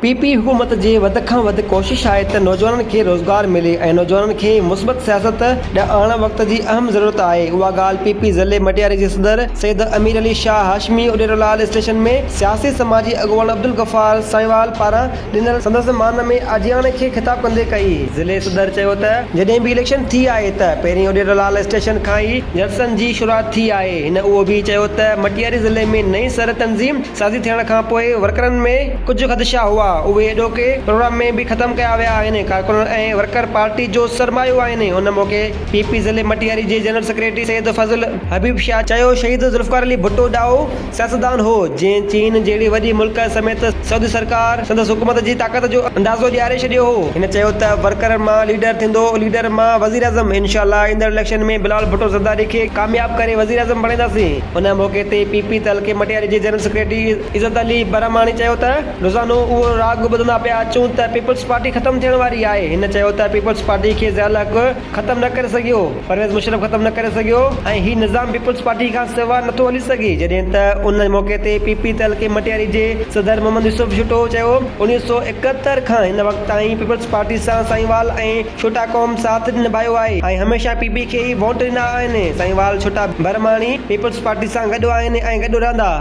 PP हुकूमत जी वध खां वध कोशिश आहे त नौजवाननि खे रोज़गार मिले ऐं नौजवाननि खे मुस्बत सियासत आणण वक़्त जी अहम ज़रूरत आहे। उहा ॻाल्हि पीपी ज़िले मटियारी जे सदर सैयद अमीर अली शाह हाशमी उॾेरोलाल स्टेशन में सियासी समाजी अॻुवान अब्दुल गफ़ार साईंवाल पारां ॾिनल संदसि मान में आजियाणे खे ख़िताब कंदे कई। ज़िले सदर चयो त जॾहिं बि इलेक्शन थी आहे त पहिरीं उॾेरोलाल स्टेशन खां ई जलसनि जी शुरूआत थी आहे। हिन उहो बि चयो त मटियारी ज़िले में नई सर तंज़ीम साज़ी थियण खां पोइ वर्करनि में कुझु ख़दशा हुआ, उहे एॾोके प्रोग्राम में बि ख़तम कया विया आहिनि। कारकुन ऐं वर्कर पार्टी जो सरमायो आहिनि। उन मौक़े पीपी ज़िले मटियारी जे जनरल सेक्रेटरी सैयद फज़ल हबीब शाह चयो शहीद ज़ुल्फ़िकार अली भुट्टो ॾाहो सियासतदान हो जंहिं चीन जहिड़ी वॾी मुल्क समेत सऊदी सरकार संदसि हुकूमत जी ताक़त जो अंदाज़ो ॾियारे छॾियो हो। हिन चयो त वर्कर मां लीडर थींदो, लीडर मां वज़ीर आज़म। इंशाअल्लाह ईंदड़ इलेक्शन में बिलावल भुट्टो ज़रदारी खे कामयाब करे वज़ीर आज़म बणाईंदासीं। उन मौक़े ते पीपी तहलके मटियारी जे जनरल सेक्रेटरी इज़त अली बरामानी चयो त रोज़ानो उहो राग ॿुधंदा पिया अचूं त पीपल्स पार्टी ख़तमु थियण वारी आहे। हिन चयो त पीपल्स पार्टी खे ज़ियाउल हक़ ख़तमु न करे सघियो, परवेज़ मुशर्रफ ख़तमु न करे सघियो ऐं हीउ निज़ाम पीपल्स पार्टी खां सवाइ नथो हली सघे। जॾहिं त उन मौक़े ते पीपी तहलके मटियारी जे सदर मोहम्मद यूसुफ छुटो चयो 1971 खां हिन वक़्त ताईं पीपल्स पार्टी सां साईंवाल ऐं छोटा क़ौम साथ निभायो आहे ऐं हमेशह पीपी खे ई वोट ॾिना आहिनि। साईंवाल छोटा बरमाणी पीपल्स पार्टी सां गॾु आहिनि ऐं गॾु रहंदा।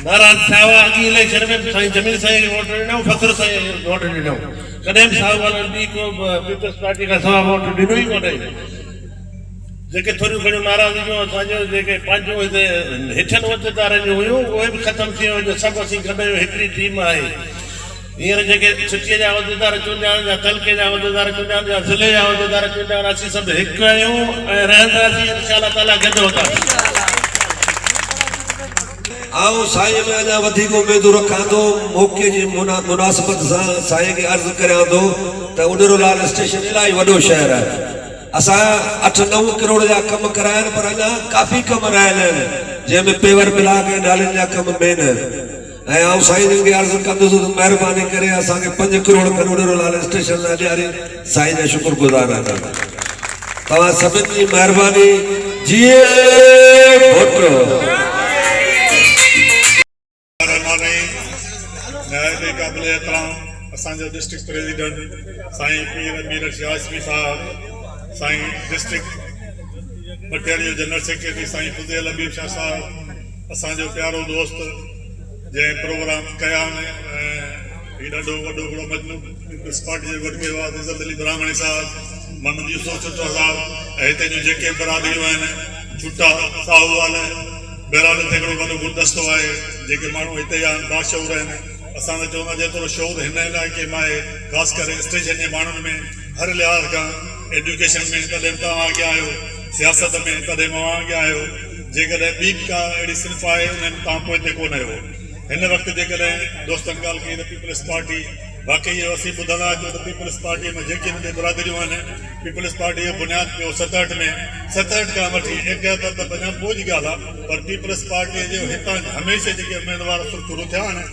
नारायण साहब अॻी इलेक्शन में साईं जमील साईं खे वोट ॾिनऊं, फसर साईं खे वोट ॾिनऊं। कॾहिं बि साहब वारनि ॿी को पीपल्स पार्टी खां सवाइ वोट ॾिनो ई कोन्हे। जेके थोरियूं घणियूं नाराज़गियूं असांजो जेके पंहिंजो हिते हेठनि वधदारनि जूं हुयूं उहे बि ख़तमु थी वियूं। सभु असीं गॾु हिकिड़ी टीम आहे। हींअर जेके छुटीअ जा उहिदेदार चूंडिया आहिनि, या तलके जा उहिदेदार चूंडिया आहिनि, या ज़िले जा उहिदेदार चूंडिया आहिनि, असीं सभु हिकु आहियूं ऐं रहंदासीं इंशाअल्लाह ताला गॾु हूंदासीं। आऊं साईं में अञा वधीक उमेदूं रखां थो। मौक़े जी मुनासिबत सां साईं खे अर्ज़ु करियां थो त उॾेरोलाल स्टेशन इलाही वॾो शहर आहे। असां 8-9 करोड़ जा कम कराया आहिनि, पर अञा काफ़ी कम रहियल आहिनि जंहिंमें पेवर ब्लॉक ऐं नालियुनि जा कम मेन आहिनि। ऐं आऊं साईं खे अर्ज़ु कंदुसि त महिरबानी करे असांखे 5 करोड़ खनि उॾेरोलाल स्टेशन लाइ ॾियारे। साईं जा शुक्रगुज़ार आहियूं। तव्हां सभिनी जी महिरबानी। जीए भुट्टो। काबिल एहतराम असांजो डिस्ट्रिक्ट प्रेसिडेंट साईं पीर अमीर शाह हाशमी साहब, साईं डिस्ट्रिक्ट मटियारी जनरल सेक्रेटरी साईं फज़ल हबीब शाह साहब, असांजो प्यारो दोस्त जंहिं प्रोग्राम कया आहिनि ऐं हीउ ॾाढो वॾो हिकिड़ो मजनू पीपल्स पार्टी जे वॾे वाद इज़त अली ब्राह्मणी साहब, मोहम्मद यूसुफ छुटो साहब ऐं हिते जूं जेके बरादरियूं आहिनि छुटा साहूवाल बहरहाल हिते हिकिड़ो वॾो गुलदस्तो आहे। जेके माण्हू हिते जा बाशऊर आहिनि, असां त चवंदा जेतिरो शौक़ु हिन इलाइक़े मां आहे, ख़ासि करे स्टेशन जे माण्हुनि में हर लिहाज़ खां, एजुकेशन में तॾहिं तव्हां अॻियां आहियो, सियासत में तॾहिं मां अॻियां आहियो। जेकॾहिं ॿी का अहिड़ी सिर्फ़ आहे उन्हनि तव्हां पोइ ते कोन आहियो। हिन वक़्तु जेकॾहिं दोस्तनि ॻाल्हि कई त पीपल्स पार्टी वाक़ई असीं ॿुधंदा अचूं त पीपल्स पार्टीअ में जेके हिते बिरादरियूं आहिनि, पीपल्स पार्टी जो बुनियादु पियो 67 में, 67 खां वठी 71 त अञा पोइ जी ॻाल्हि आहे, पर पीपल्स पार्टीअ जो हितां हमेशह जेके उमेदवार सुरखुरू थिया आहिनि